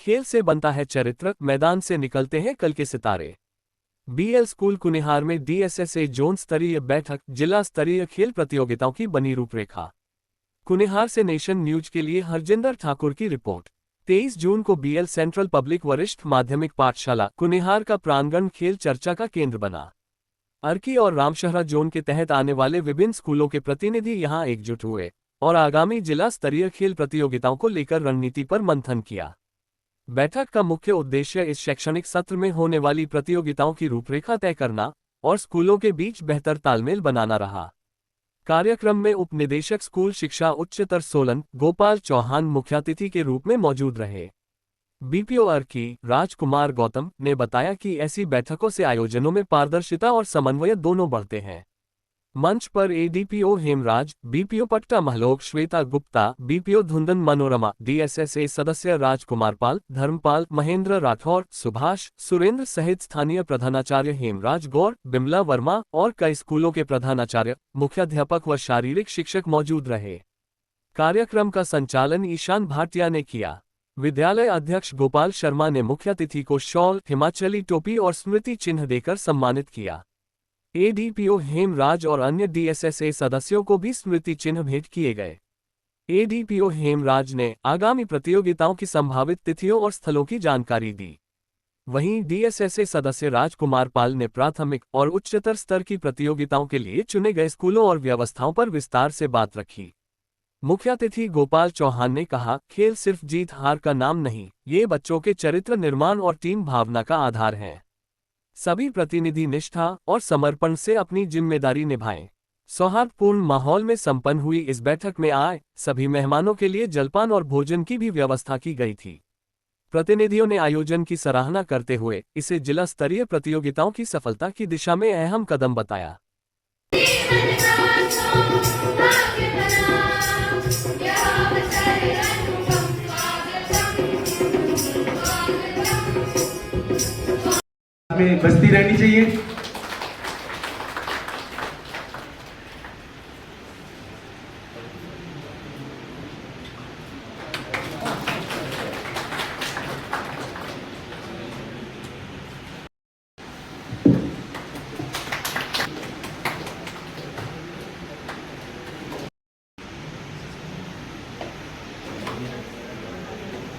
खेल से बनता है चरित्र, मैदान से निकलते हैं कल के सितारे। बीएल स्कूल कुनिहार में डीएसएसए जोन स्तरीय बैठक, जिला स्तरीय खेल प्रतियोगिताओं की बनी रूपरेखा। कुनिहार से नेशन न्यूज के लिए हरजिंदर ठाकुर की रिपोर्ट। 23 जून को बीएल सेंट्रल पब्लिक वरिष्ठ माध्यमिक पाठशाला कुनिहार का प्रांगण खेल चर्चा का केंद्र बना। अर्की और रामशहरा जोन के तहत आने वाले विभिन्न स्कूलों के प्रतिनिधि यहां एकजुट हुए और आगामी जिला स्तरीय खेल प्रतियोगिताओं को लेकर रणनीति पर मंथन किया। बैठक का मुख्य उद्देश्य इस शैक्षणिक सत्र में होने वाली प्रतियोगिताओं की रूपरेखा तय करना और स्कूलों के बीच बेहतर तालमेल बनाना रहा। कार्यक्रम में उप निदेशक स्कूल शिक्षा उच्चतर सोलन गोपाल चौहान मुख्यातिथि के रूप में मौजूद रहे। बीपीओ अर्की राजकुमार गौतम ने बताया कि ऐसी बैठकों से आयोजनों में पारदर्शिता और समन्वय दोनों बढ़ते हैं। मंच पर एडीपीओ हेमराज, बीपीओ पट्टा महलोक श्वेता गुप्ता, बीपीओ धुंदन मनोरमा, डीएसएसए सदस्य राजकुमार पाल, धर्मपाल, महेंद्र राठौर, सुभाष, सुरेंद्र सहित स्थानीय प्रधानाचार्य हेमराज गौर, बिमला वर्मा और कई स्कूलों के प्रधानाचार्य, मुख्याध्यापक व शारीरिक शिक्षक मौजूद रहे। कार्यक्रम का संचालन ईशान भाटिया ने किया। विद्यालय अध्यक्ष गोपाल शर्मा ने मुख्यातिथि को शॉल, हिमाचली टोपी और स्मृति चिन्ह देकर सम्मानित किया। एडीपीओ हेमराज और अन्य डीएसएसए सदस्यों को भी स्मृति चिन्ह भेंट किए गए। एडीपीओ हेमराज ने आगामी प्रतियोगिताओं की संभावित तिथियों और स्थलों की जानकारी दी। वहीं डीएसएसए सदस्य राजकुमार पाल ने प्राथमिक और उच्चतर स्तर की प्रतियोगिताओं के लिए चुने गए स्कूलों और व्यवस्थाओं पर विस्तार से बात रखी। मुख्यातिथि गोपाल चौहान ने कहा, खेल सिर्फ जीत हार का नाम नहीं, ये बच्चों के चरित्र निर्माण और टीम भावना का आधार है। सभी प्रतिनिधि निष्ठा और समर्पण से अपनी जिम्मेदारी निभाएं। सौहार्दपूर्ण माहौल में संपन्न हुई इस बैठक में आए सभी मेहमानों के लिए जलपान और भोजन की भी व्यवस्था की गई थी। प्रतिनिधियों ने आयोजन की सराहना करते हुए इसे जिला स्तरीय प्रतियोगिताओं की सफलता की दिशा में अहम कदम बताया। में बस्ती रहनी चाहिए।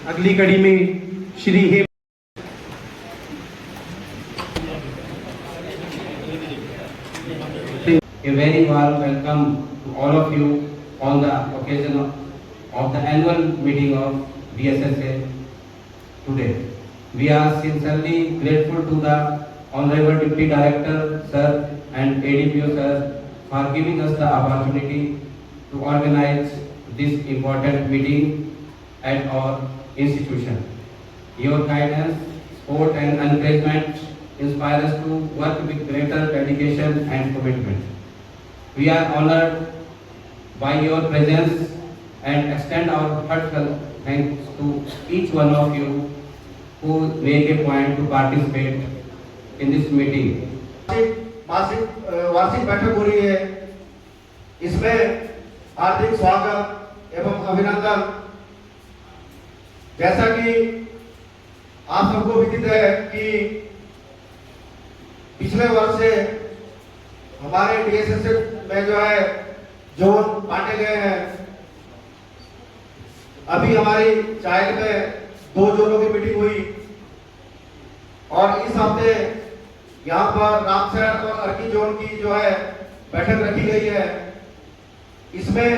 अगली कड़ी में श्री हेम A very warm welcome to all of you on the occasion of the annual meeting of DSSA today. We are sincerely grateful to the Honorable Deputy Director Sir and ADPO Sir for giving us the opportunity to organize this important meeting at our institution. Your guidance, support and encouragement inspire us to work with greater dedication and commitment. We are honored by your presence and extend our heartfelt thanks to each one of you who make a point to participate in this meeting. वार्षिक बैठक हो रही है, इसमें हार्दिक स्वागत एवं अभिनंदन। जैसा कि आप सबको विदित है कि पिछले वर्ष से हमारे डीएसएसए में जो है जोन बांटे गए हैं। अभी हमारी चाइल्ड में 2 जोनों की मीटिंग हुई और इस हफ्ते यहाँ पर रामशहर और अर्की जोन की जो है बैठक रखी गई है। इसमें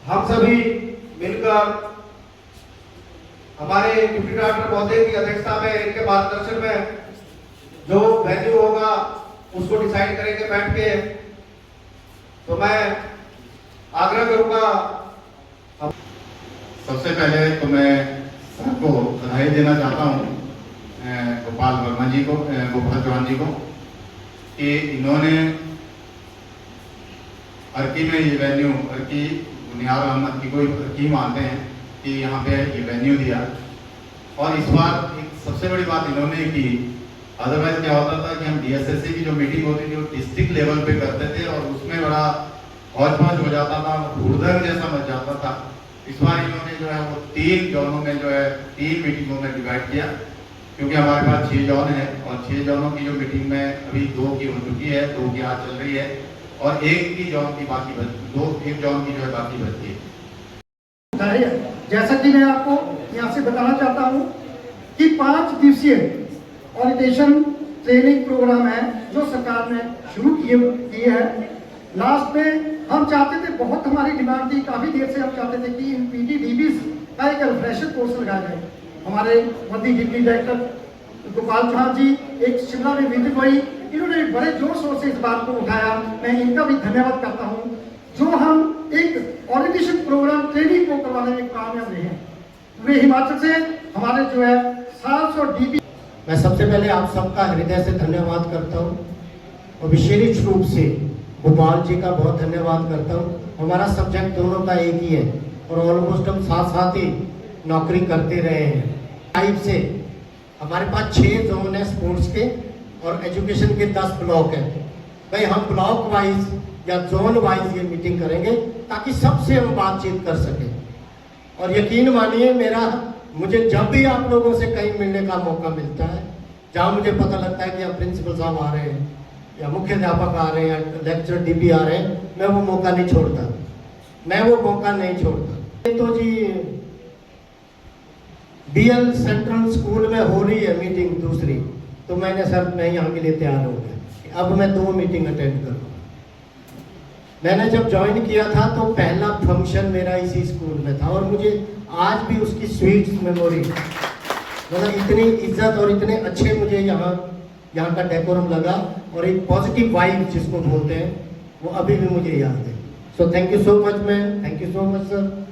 हम सभी मिलकर हमारे डिप्टी डायरेक्टर महोदय की अध्यक्षता में, इनके मार्गदर्शन में जो वेन्यू होगा उसको डिसाइड करेंगे बैठ के। तो मैं आग्रह करूंगा, सबसे पहले तो मैं सबको बधाई देना चाहता हूं गोपाल वर्मा जी को, गोपाल चौहान जी को, कि इन्होंने अर्की में ये वेन्यू, अर्की बुनियाद अहमद की कोई अर्की मानते हैं कि यहाँ पे ये वेन्यू दिया। और इस बार एक सबसे बड़ी बात इन्होंने की, अदरवाइज क्या होता था कि हम डीएसएससी की जो मीटिंग होती थी वो डिस्ट्रिक्ट लेवल पे करते थे और उसमें बड़ा हौच-पौच हो जाता था, हुड़दंग जैसा मच जाता था। इस बार इन्होंने जो है वो 3 जोनों में जो है 3 मीटिंगों में डिवाइड किया, क्योंकि हमारे पास 6 जोन है और 6 जोनों की जो मीटिंग में अभी 2 की हो चुकी है, 2 की आज चल रही है और एक की जोन की बाकी एक जोन की जो है बाकी बची है। जैसा कि मैं आपको यहाँ से बताना चाहता हूँ कि 5 दिवसीय ओरिएंटेशन ट्रेनिंग प्रोग्राम है जो सरकार ने शुरू किए हैं। लास्ट में हम चाहते थे, बहुत हमारी डिमांड थी, काफी देर से हम चाहते थे कि इन पीटीडीबीज का एक रिफ्रेशर कोर्स लगाया जाए। हमारे वर्दी डिप्टी डायरेक्टर गोपाल चौहान जी एक शिमला में विजिट हुई, इन्होंने बड़े जोर शोर से इस बात को उठाया, मैं इनका भी धन्यवाद करता हूँ, जो हम एक ओरिएंटेशन प्रोग्राम ट्रेनिंग को करवाने में कामयाब रहे हैं। पूरे हिमाचल से हमारे जो है 700 डीपी। मैं सबसे पहले आप सबका हृदय से धन्यवाद करता हूँ और विशेष रूप से गोपाल जी का बहुत धन्यवाद करता हूँ। हमारा सब्जेक्ट दोनों का एक ही है और ऑलमोस्ट हम साथ साथ ही नौकरी करते रहे हैं। टाइप से हमारे पास 6 जोन है स्पोर्ट्स के और एजुकेशन के 10 ब्लॉक है। भाई हम ब्लॉक वाइज या जोन वाइज ये मीटिंग करेंगे ताकि सबसे हम बातचीत कर सकें। और यकीन मानिए मुझे जब भी आप लोगों से कहीं मिलने का मौका मिलता है, जहाँ मुझे पता लगता है कि अब प्रिंसिपल साहब आ रहे हैं या मुख्य अध्यापक आ रहे हैं या लेक्चर डीपी आ रहे हैं, मैं वो मौका नहीं छोड़ता। तो जी बीएल सेंट्रल स्कूल में हो रही है मीटिंग दूसरी, तो मैंने सर मैं यहाँ के लिए तैयार हो गया, अब मैं 2 मीटिंग अटेंड करूँगा। मैंने जब ज्वाइन किया था तो पहला फंक्शन मेरा इसी स्कूल में था और मुझे आज भी उसकी स्वीट मेमोरी, मतलब इतनी इज्जत और इतने अच्छे मुझे यहाँ का डेकोरम लगा और एक पॉजिटिव वाइब जिसको बोलते हैं वो अभी भी मुझे याद है। So thank you so much ma'am, thank you so much sir.